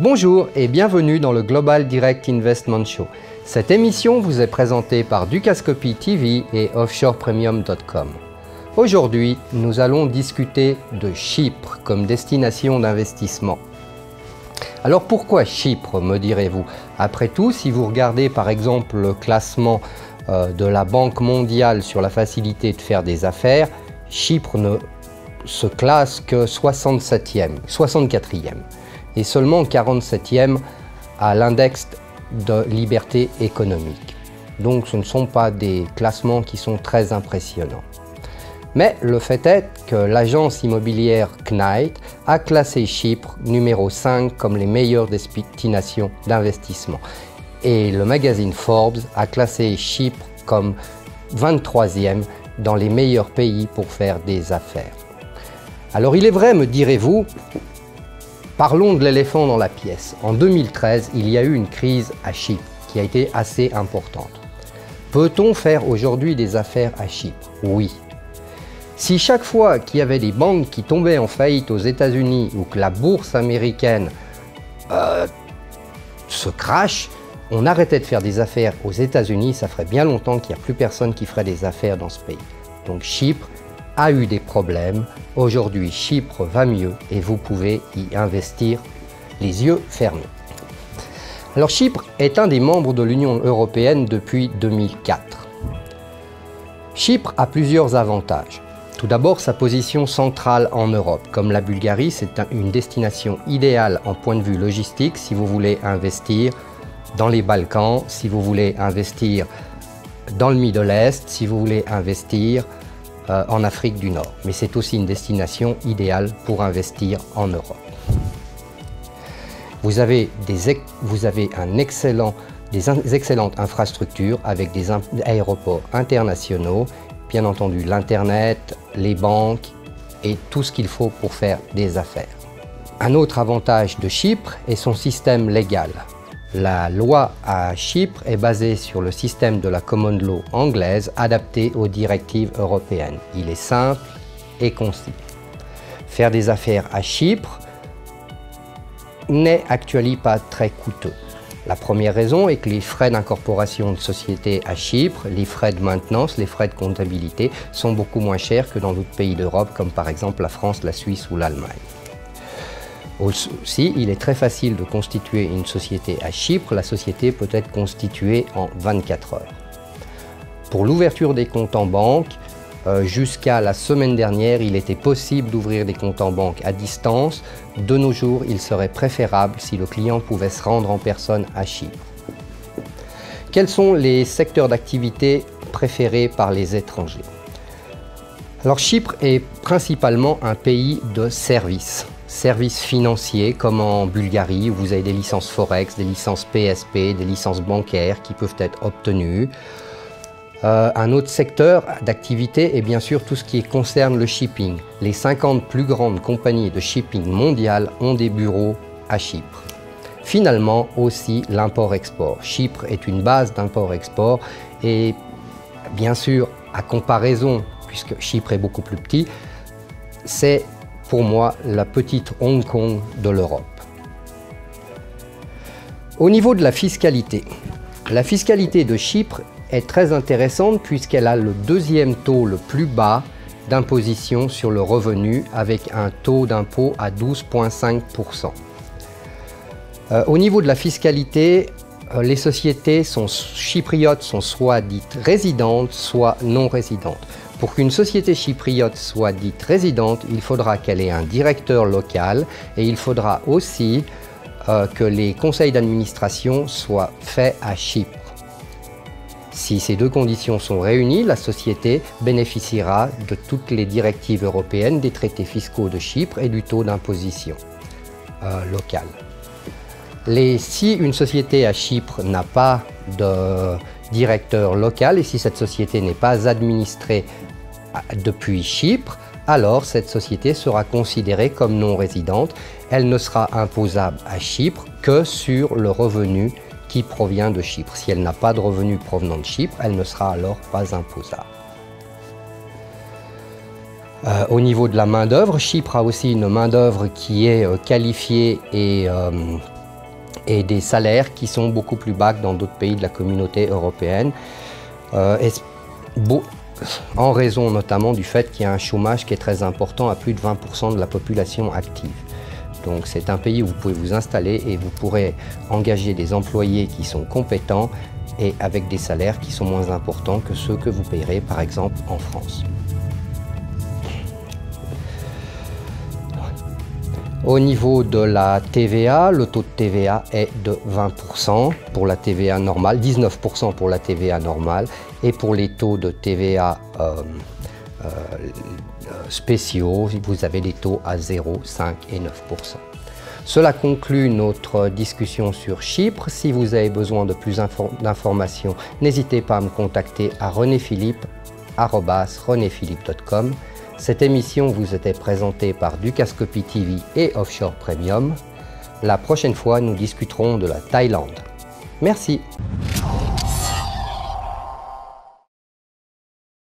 Bonjour et bienvenue dans le Global Direct Investment Show. Cette émission vous est présentée par Dukascopy TV et offshorepremium.com. Aujourd'hui, nous allons discuter de Chypre comme destination d'investissement. Alors pourquoi Chypre, me direz-vous? Après tout, si vous regardez par exemple le classement de la Banque mondiale sur la facilité de faire des affaires, Chypre ne se classe que 64e et seulement 47e à l'index de liberté économique. Donc ce ne sont pas des classements qui sont très impressionnants. Mais le fait est que l'agence immobilière Knight a classé Chypre numéro 5 comme les meilleures destinations d'investissement. Et le magazine Forbes a classé Chypre comme 23e dans les meilleurs pays pour faire des affaires. Alors il est vrai, me direz-vous, parlons de l'éléphant dans la pièce. En 2013, il y a eu une crise à Chypre qui a été assez importante. Peut-on faire aujourd'hui des affaires à Chypre? Oui. Si chaque fois qu'il y avait des banques qui tombaient en faillite aux États-Unis ou que la bourse américaine se crache, on arrêtait de faire des affaires aux États-Unis, ça ferait bien longtemps qu'il n'y a plus personne qui ferait des affaires dans ce pays. Donc Chypre a eu des problèmes. Aujourd'hui, Chypre va mieux et vous pouvez y investir les yeux fermés. Alors Chypre est un des membres de l'Union européenne depuis 2004. Chypre a plusieurs avantages. Tout d'abord, sa position centrale en Europe. Comme la Bulgarie, c'est une destination idéale en point de vue logistique si vous voulez investir dans les Balkans, si vous voulez investir dans le Middle East, si vous voulez investir en Afrique du Nord. Mais c'est aussi une destination idéale pour investir en Europe. Vous avez des excellentes infrastructures avec des aéroports internationaux, bien entendu l'Internet, les banques et tout ce qu'il faut pour faire des affaires. Un autre avantage de Chypre est son système légal. La loi à Chypre est basée sur le système de la Common Law anglaise adapté aux directives européennes. Il est simple et concis. Faire des affaires à Chypre n'est actuellement pas très coûteux. La première raison est que les frais d'incorporation de sociétés à Chypre, les frais de maintenance, les frais de comptabilité sont beaucoup moins chers que dans d'autres pays d'Europe comme par exemple la France, la Suisse ou l'Allemagne. Aussi, il est très facile de constituer une société à Chypre. La société peut être constituée en 24 heures. Pour l'ouverture des comptes en banque, jusqu'à la semaine dernière, il était possible d'ouvrir des comptes en banque à distance. De nos jours, il serait préférable si le client pouvait se rendre en personne à Chypre. Quels sont les secteurs d'activité préférés par les étrangers? Alors Chypre est principalement un pays de services financiers comme en Bulgarie où vous avez des licences Forex, des licences PSP, des licences bancaires qui peuvent être obtenues. Un autre secteur d'activité est bien sûr tout ce qui concerne le shipping. Les 50 plus grandes compagnies de shipping mondiales ont des bureaux à Chypre. Finalement aussi l'import-export. Chypre est une base d'import-export et bien sûr à comparaison, puisque Chypre est beaucoup plus petit, c'est pour moi la petite Hong Kong de l'Europe. Au niveau de la fiscalité de Chypre est très intéressante puisqu'elle a le deuxième taux le plus bas d'imposition sur le revenu avec un taux d'impôt à 12,5%. Au niveau de la fiscalité, les sociétés chypriotes sont soit dites résidentes, soit non résidentes. Pour qu'une société chypriote soit dite résidente, il faudra qu'elle ait un directeur local et il faudra aussi que les conseils d'administration soient faits à Chypre. Si ces deux conditions sont réunies, la société bénéficiera de toutes les directives européennes, des traités fiscaux de Chypre et du taux d'imposition local. Si une société à Chypre n'a pas de directeur local et si cette société n'est pas administrée depuis Chypre, alors cette société sera considérée comme non résidente. Elle ne sera imposable à Chypre que sur le revenu qui provient de Chypre. Si elle n'a pas de revenus provenant de Chypre, elle ne sera alors pas imposable. Au niveau de la main-d'œuvre, Chypre a aussi une main-d'œuvre qui est qualifiée et et des salaires qui sont beaucoup plus bas que dans d'autres pays de la communauté européenne, en raison notamment du fait qu'il y a un chômage qui est très important à plus de 20% de la population active. Donc c'est un pays où vous pouvez vous installer et vous pourrez engager des employés qui sont compétents et avec des salaires qui sont moins importants que ceux que vous payerez par exemple en France. Au niveau de la TVA, le taux de TVA est de 20% pour la TVA normale, 19% pour la TVA normale, et pour les taux de TVA spéciaux, vous avez des taux à 0, 5 et 9%. Cela conclut notre discussion sur Chypre. Si vous avez besoin de plus d'informations, n'hésitez pas à me contacter à renéphilippe@renéphilippe.com. Cette émission vous était présentée par Dukascopy TV et Offshore Premium. La prochaine fois, nous discuterons de la Thaïlande. Merci.